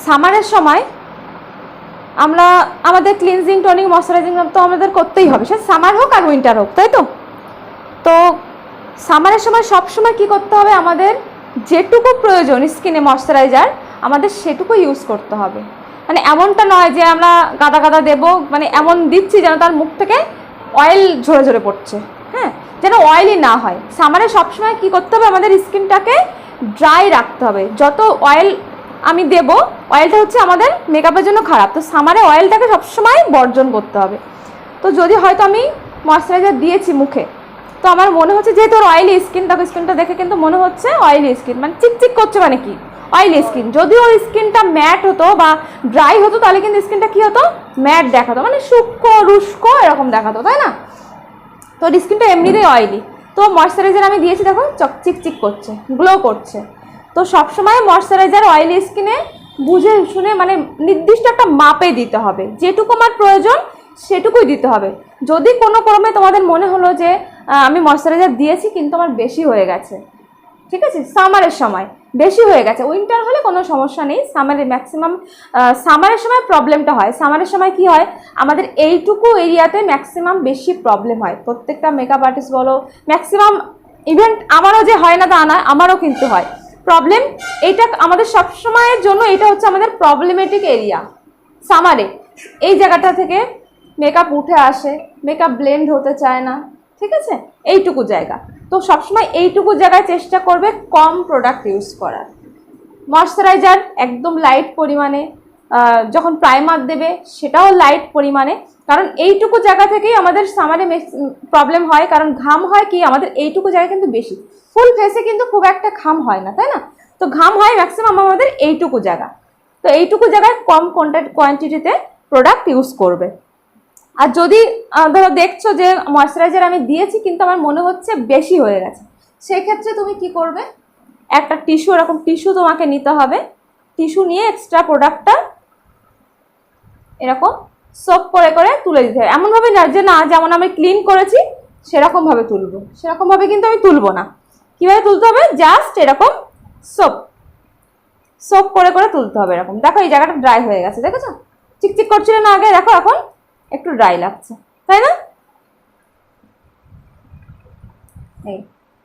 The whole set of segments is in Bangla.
সামারের সময় আমরা আমাদের ক্লিনজিং টনিং ময়শ্চারাইজিং তো আমাদের করতেই হবে, সে সামার হোক আর উইন্টার হোক, তাই তো। তো সামারের সময় সব সময় কি করতে হবে, আমাদের যেটুকু প্রয়োজন স্কিনে ময়শ্চারাইজার আমাদের সেটুকু ইউজ করতে হবে। মানে এমনটা নয় যে আমরা গাদা গাদা দেবো, মানে এমন দিচ্ছি যেন তার মুখ থেকে অয়েল ঝরে ঝরে পড়ছে, হ্যাঁ, যেন অয়েলই না হয়। সামারে সবসময় কি করতে হবে, আমাদের স্কিনটাকে ড্রাই রাখতে হবে। যত অয়েল আমি দেবো, অয়েলটা হচ্ছে আমাদের মেকআপের জন্য খারাপ, তো সামারে অয়েলটাকে সবসময় বর্জন করতে হবে। তো যদি হয়তো আমি ময়শ্চারাইজার দিয়েছি মুখে, তো আমার মনে হচ্ছে যেহেতু ওর অয়েলি স্কিন, তাকে স্কিনটা দেখে কিন্তু মনে হচ্ছে অয়েলি স্কিন, মানে চিকচিক করছে, মানে কি অয়েলি স্কিন। যদি ওর স্কিনটা ম্যাট হতো বা ড্রাই হতো তাহলে কিন্তু স্কিনটা কি হতো, ম্যাট দেখাতো, মানে শুষ্ক রুস্কো এরকম দেখাতো, তাই না। তো ওর স্কিনটা এমনিতেই অয়েলি, তো ময়শ্চারাইজার আমি দিয়েছি, দেখো চিকচিক করছে, গ্লো করছে। তো সবসময় ময়শ্চারাইজার অয়েলি স্কিনে বুঝে শুনে, মানে নির্দিষ্ট একটা মাপে দিতে হবে, যেটুকু আমার প্রয়োজন সেটুকুই দিতে হবে। যদি কোনো ক্রমে তোমাদের মনে হলো যে আমি ময়শ্চারাইজার দিয়েছি কিন্তু আমার বেশি হয়ে গেছে, ঠিক আছে, সামারের সময় বেশি হয়ে গেছে, উইন্টার হলে কোনো সমস্যা নেই, সামারে ম্যাক্সিমাম সামারের সময় প্রবলেমটা হয়। সামারের সময় কি হয়, আমাদের এইটুকু এরিয়াতে ম্যাক্সিমাম বেশি প্রবলেম হয়। প্রত্যেকটা মেকআপ আর্টিস্ট বলো, ম্যাক্সিমাম ইভেন আমারও যে হয় না তা না, আমারও কিন্তু হয় প্রবলেম। এইটা আমাদের সবসময়ের জন্য এটা হচ্ছে আমাদের প্রবলেমেটিক এরিয়া সামারে। এই জায়গাটা থেকে মেকআপ উঠে আসে, মেকআপ ব্লেন্ড হতে চায় না, ঠিক আছে, এইটুকু জায়গা। তো সবসময় এইটুকু জায়গায় চেষ্টা করবে কম প্রোডাক্ট ইউজ করার। ময়শ্চারাইজার একদম লাইট পরিমাণে, যখন প্রাইমার দেবে সেটাও লাইট পরিমাণে, কারণ এইটুকু জায়গা থেকেই আমাদের সামারে প্রবলেম হয়। কারণ ঘাম হয় কি আমাদের এইটুকু জায়গা কিন্তু বেশি, ফুল ফেসে কিন্তু খুব একটা ঘাম হয় না, তাই না। তো ঘাম হয় ম্যাক্সিমাম আমাদের এইটুকু জায়গা। তো এইটুকু জায়গায় কম কোয়ান্টিটিতে প্রোডাক্ট ইউজ করবে। আর যদি ধরো দেখছো যে ময়শ্চারাইজার আমি দিয়েছি কিন্তু আমার মনে হচ্ছে বেশি হয়ে গেছে, সেই ক্ষেত্রে তুমি কি করবে, একটা টিস্যু, এরকম টিস্যু তোমাকে নিতে হবে। টিস্যু নিয়ে এক্সট্রা প্রোডাক্টটা এরকম সোপ করে করে তুলে দিতে হবে। এমনভাবে না যে না যেমন আমি ক্লিন করেছি সেরকমভাবে তুলবো, সেরকমভাবে কিন্তু আমি তুলবো না। কীভাবে তুলতে হবে, জাস্ট এরকম সোপ সোপ করে করে তুলতে হবে। এরকম দেখো এই জায়গাটা ড্রাই হয়ে গেছে, দেখেছো চিকচিক করছিল না আগে, দেখো এখন একটু ড্রাই লাগছে, তাই না। এই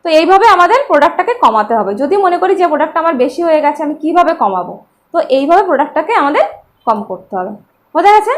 তো এইভাবে আমাদের প্রোডাক্টটাকে কমাতে হবে। যদি মনে করি যে প্রোডাক্টটা আমার বেশি হয়ে গেছে আমি কিভাবে কমাবো, তো এইভাবে প্রোডাক্টটাকে আমাদের কম করতে হবে। বোঝা গেছে।